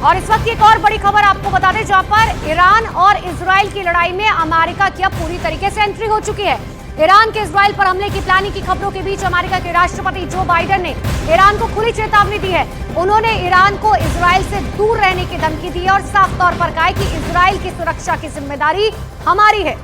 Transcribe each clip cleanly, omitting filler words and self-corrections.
और इस वक्त एक और बड़ी खबर आपको बता दें, जहां पर ईरान और इजराइल की लड़ाई में अमेरिका की अब पूरी तरीके से एंट्री हो चुकी है। ईरान के इजराइल पर हमले की प्लानिंग की खबरों के बीच अमेरिका के राष्ट्रपति जो बाइडेन ने ईरान को खुली चेतावनी दी है। उन्होंने ईरान को इजराइल से दूर रहने की धमकी दी है और साफ तौर पर कहा है कि इजराइल की सुरक्षा की जिम्मेदारी हमारी है।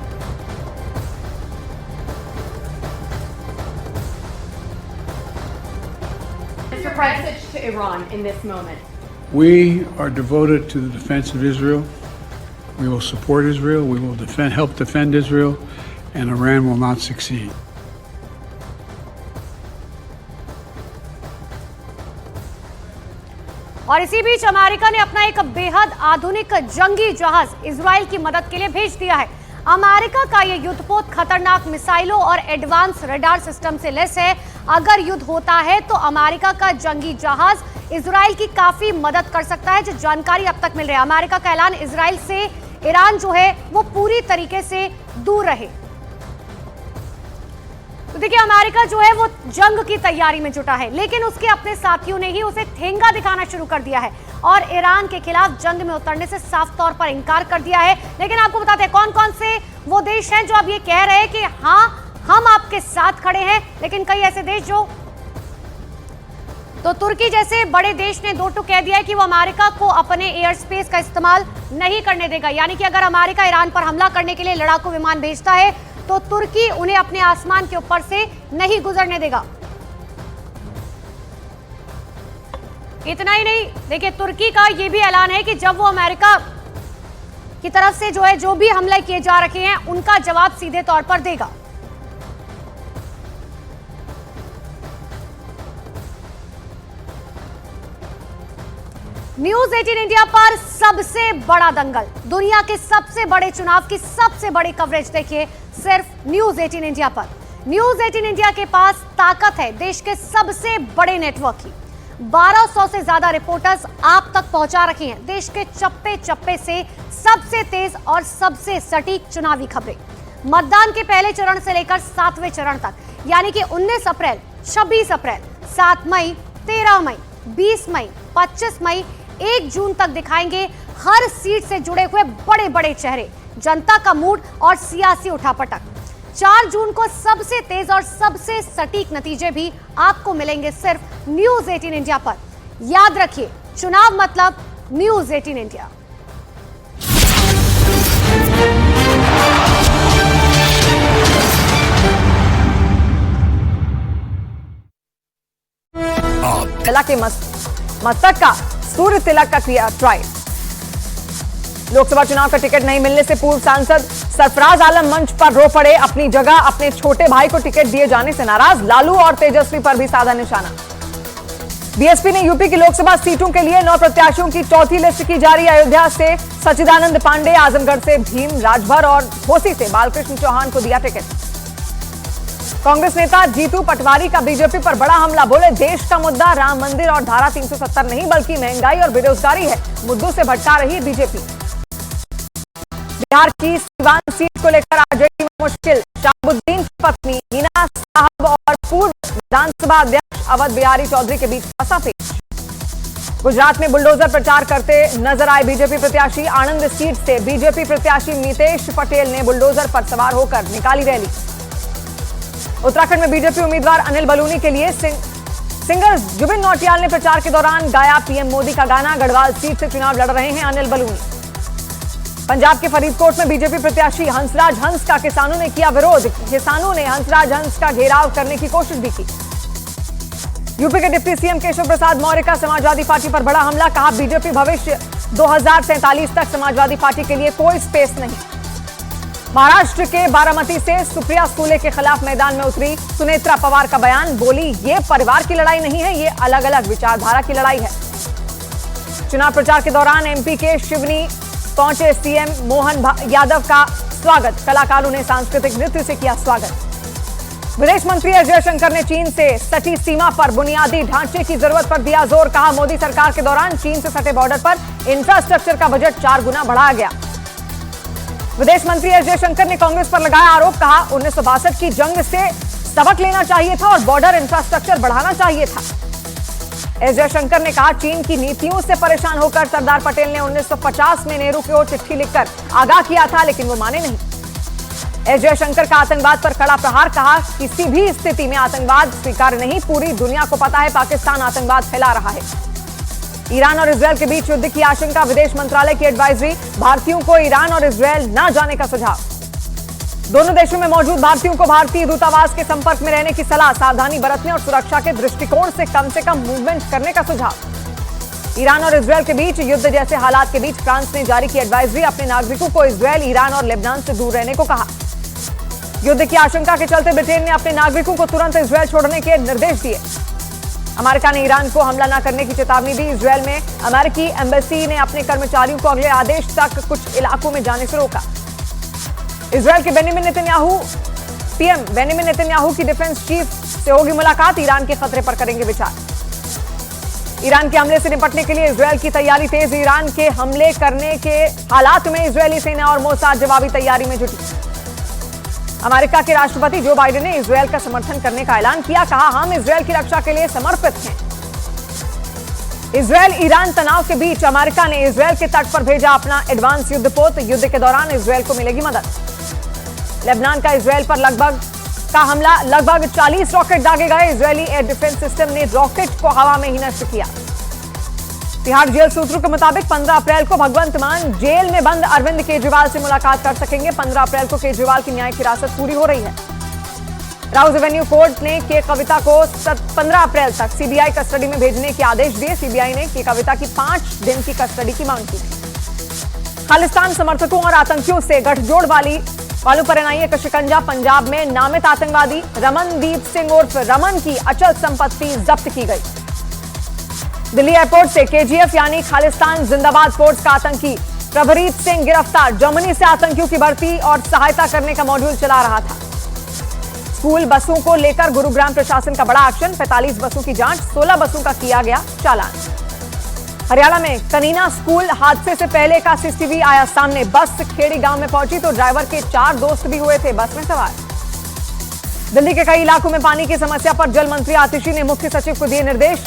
Mr. Message to Iran in this moment. We are devoted to the defense of Israel. We will support Israel. We will help defend Israel, and Iran will not succeed. और इसी बीच अमेरिका ने अपना एक बेहद आधुनिक जंगी जहाज इजराइल की मदद के लिए भेज दिया है। अमेरिका का यह युद्धपोत खतरनाक मिसाइलों और एडवांस रडार सिस्टम से लैस है। अगर युद्ध होता है तो अमेरिका का जंगी जहाज इजराइल की काफी मदद कर सकता है, जो जानकारी अब तक मिल रही है। अमेरिका का ऐलान, इजराइल से ईरान जो है वो पूरी तरीके से दूर रहे। तो देखिए, अमेरिका जो है वो जंग की तैयारी में जुटा है, लेकिन उसके अपने साथियों ने ही उसे ठेंगा दिखाना शुरू कर दिया है और ईरान के खिलाफ जंग में उतरने से साफ तौर पर इनकार कर दिया है। लेकिन आपको बताते हैं कौन कौन से वो देश हैं जो अब ये कह रहे हैं कि हाँ, हम आपके साथ खड़े हैं। लेकिन कई ऐसे देश जो, तो तुर्की जैसे बड़े देश ने दो टूक कह दिया है कि वो अमेरिका को अपने एयर स्पेस का इस्तेमाल नहीं करने देगा। यानी कि अगर अमेरिका ईरान पर हमला करने के लिए लड़ाकू विमान भेजता है तो तुर्की उन्हें अपने आसमान के ऊपर से नहीं गुजरने देगा। इतना ही नहीं, देखिए तुर्की का यह भी ऐलान है कि जब वो अमेरिका की तरफ से जो है जो भी हमले किए जा रखे हैं उनका जवाब सीधे तौर पर देगा। न्यूज 18 इंडिया पर सबसे बड़ा दंगल, दुनिया के सबसे बड़े चुनाव की सबसे बड़ी कवरेज देखिए सिर्फ न्यूज 18 इंडिया पर। न्यूज 18 इंडिया के पास ताकत है देश के सबसे बड़े नेटवर्क की। 1200 से ज्यादा रिपोर्टर्स आप तक पहुंचा रखे हैं देश के चप्पे चप्पे से सबसे तेज और सबसे सटीक चुनावी खबरें। मतदान के पहले चरण से लेकर 7वें चरण तक, यानी कि 19 अप्रैल, 26 अप्रैल, 7 मई, 13 मई, 20 मई, 25 मई, 1 जून तक दिखाएंगे हर सीट से जुड़े हुए बड़े बड़े चेहरे, जनता का मूड और सियासी उठापटक। 4 जून को सबसे तेज और सबसे सटीक नतीजे भी आपको मिलेंगे सिर्फ न्यूज 18 इंडिया पर। याद रखिए, चुनाव मतलब न्यूज 18 इंडिया। तिलक के मस्तक का सूर्य तिलक का किया ट्रायल। लोकसभा चुनाव का टिकट नहीं मिलने से पूर्व सांसद सरफराज आलम मंच पर रो पड़े। अपनी जगह अपने छोटे भाई को टिकट दिए जाने से नाराज। लालू और तेजस्वी पर भी साधा निशाना। बीएसपी ने यूपी की लोकसभा सीटों के लिए 9 प्रत्याशियों की चौथी लिस्ट की जारी। अयोध्या से सच्चिदानंद पांडे, आजमगढ़ से भीम राजभर और घोसी से बालकृष्ण चौहान को दिया टिकट। कांग्रेस नेता जीतू पटवारी का बीजेपी पर बड़ा हमला। बोले, देश का मुद्दा राम मंदिर और धारा 370 नहीं बल्कि महंगाई और बेरोजगारी है। मुद्दों से भटका रही बीजेपी। बिहार की सीवान सीट को लेकर आरजेडी में मुश्किल। शहाबुद्दीन की पत्नी हिना साहब और पूर्व विधानसभा अध्यक्ष अवध बिहारी चौधरी के बीच फंसाफेच। गुजरात में बुलडोजर प्रचार करते नजर आए बीजेपी प्रत्याशी। आणंद सीट से बीजेपी प्रत्याशी मितेश पटेल ने बुलडोजर पर सवार होकर निकाली रैली। उत्तराखंड में बीजेपी उम्मीदवार अनिल बलूनी के लिए सिंगर जुबिन नौटियाल ने प्रचार के दौरान गाया पीएम मोदी का गाना। गढ़वाल सीट से चुनाव लड़ रहे हैं अनिल बलूनी। पंजाब के फरीदकोट में बीजेपी प्रत्याशी हंसराज हंस का किसानों ने किया विरोध। किसानों ने हंसराज हंस का घेराव करने की कोशिश भी की। यूपी के डिप्टी सीएम केशव प्रसाद मौर्य का समाजवादी पार्टी पर बड़ा हमला। कहा, बीजेपी भविष्य 2047 तक समाजवादी पार्टी के लिए कोई स्पेस नहीं। महाराष्ट्र के बारामती से सुप्रिया सूले के खिलाफ मैदान में उतरी सुनेत्रा पवार का बयान। बोली, ये परिवार की लड़ाई नहीं है, ये अलग अलग विचारधारा की लड़ाई है। चुनाव प्रचार के दौरान एमपी के शिवनी पहुंचे सीएम मोहन यादव का स्वागत। कलाकारों ने सांस्कृतिक नृत्य से किया स्वागत। विदेश मंत्री एस जयशंकर ने चीन से सटी सीमा पर बुनियादी ढांचे की जरूरत पर दिया जोर। कहा, मोदी सरकार के दौरान चीन से सटे बॉर्डर पर इंफ्रास्ट्रक्चर का बजट 4 गुना बढ़ाया गया। विदेश मंत्री एस जयशंकर ने कांग्रेस पर लगाया आरोप। कहा, 1962 की जंग से सबक लेना चाहिए था और बॉर्डर इंफ्रास्ट्रक्चर बढ़ाना चाहिए था। एस जयशंकर ने कहा, चीन की नीतियों से परेशान होकर सरदार पटेल ने 1950 में नेहरू की ओर चिट्ठी लिखकर आगाह किया था, लेकिन वो माने नहीं। एस जयशंकर का आतंकवाद पर कड़ा प्रहार, कहा, किसी भी स्थिति में आतंकवाद स्वीकार नहीं। पूरी दुनिया को पता है पाकिस्तान आतंकवाद फैला रहा है। ईरान और इजरायल के बीच युद्ध की आशंका, विदेश मंत्रालय की एडवाइजरी, भारतीयों को ईरान और इजरायल न जाने का सुझाव। दोनों देशों में मौजूद भारतीयों को भारतीय दूतावास के संपर्क में रहने की सलाह, सावधानी बरतने और सुरक्षा के दृष्टिकोण से कम मूवमेंट करने का सुझाव। ईरान और इजरायल के बीच युद्ध जैसे हालात के बीच फ्रांस ने जारी की एडवाइजरी, अपने नागरिकों को इजरायल, ईरान और लेबनान से दूर रहने को कहा। युद्ध की आशंका के चलते ब्रिटेन ने अपने नागरिकों को तुरंत इजरायल छोड़ने के निर्देश दिए। अमेरिका ने ईरान को हमला न करने की चेतावनी दी। इजरायल में अमेरिकी एम्बेसी ने अपने कर्मचारियों को अगले आदेश तक कुछ इलाकों में जाने से रोका। इजरायल के पीएम बेनिमिन नेतन्याहू की डिफेंस चीफ से होगी मुलाकात, ईरान के खतरे पर करेंगे विचार। ईरान के हमले से निपटने के लिए इजरायल की तैयारी तेज, ईरान के हमले करने के हालात में इजरायली सेना और मोसाद जवाबी तैयारी में जुटी। अमेरिका के राष्ट्रपति जो बाइडेन ने इजरायल का समर्थन करने का ऐलान किया, कहा, हम इजरायल की रक्षा के लिए समर्पित हैं। इजरायल ईरान तनाव के बीच अमेरिका ने इजरायल के तट पर भेजा अपना एडवांस युद्धपोत, युद्ध के दौरान इजरायल को मिलेगी मदद। लेबनान का इजरायल पर लगभग 40 रॉकेट दागे गए, इजरायली एयर डिफेंस सिस्टम ने रॉकेट को हवा में ही नष्ट किया। तिहाड़ जेल सूत्रों के मुताबिक 15 अप्रैल को भगवंत मान जेल में बंद अरविंद केजरीवाल से मुलाकात कर सकेंगे। 15 अप्रैल को केजरीवाल की न्यायिक हिरासत पूरी हो रही है। राउज एवेन्यू कोर्ट ने के कविता को 15 अप्रैल तक सीबीआई कस्टडी में भेजने के आदेश दिए। सीबीआई ने के कविता की 5 दिन की कस्टडी की मांग की। खालिस्तान समर्थकों और आतंकियों से गठजोड़ वालों पर एनआईए का शिकंजा, पंजाब में नामित आतंकवादी रमनदीप सिंह उर्फ रमन की अचल संपत्ति जब्त की गई। दिल्ली एयरपोर्ट से केजीएफ यानी खालिस्तान जिंदाबाद फोर्स का आतंकी प्रभरीत सिंह गिरफ्तार, जर्मनी से आतंकियों की भर्ती और सहायता करने का मॉड्यूल चला रहा था। स्कूल बसों को लेकर गुरुग्राम प्रशासन का बड़ा एक्शन, 45 बसों की जांच, 16 बसों का किया गया चालान। हरियाणा में कनीना स्कूल हादसे से पहले का सीसीटीवी आया सामने, बस खेड़ी गांव में पहुंची तो ड्राइवर के 4 दोस्त भी हुए थे बस में सवार। दिल्ली के कई इलाकों में पानी की समस्या पर जल मंत्री आतिशी ने मुख्य सचिव को दिए निर्देश,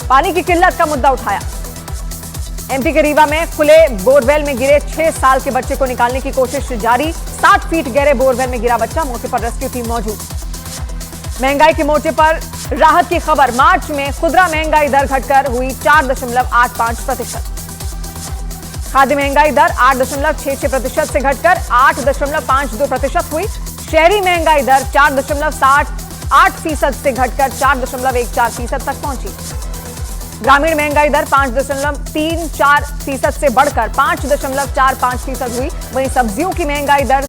पानी की किल्लत का मुद्दा उठाया। एमपी के रीवा में खुले बोरवेल में गिरे 6 साल के बच्चे को निकालने की कोशिश जारी, 60 फीट गहरे बोरवेल में गिरा बच्चा, मौके पर रेस्क्यू टीम मौजूद। महंगाई के मोर्चे पर राहत की खबर, मार्च में खुदरा महंगाई दर घटकर हुई 4.85%। खाद्य महंगाई दर 8.66% से घटकर 8.52% हुई। शहरी महंगाई दर 4.68% से घटकर 4.14% तक पहुंची। ग्रामीण महंगाई दर 5.34% से बढ़कर 5.45% हुई। वहीं सब्जियों की महंगाई दर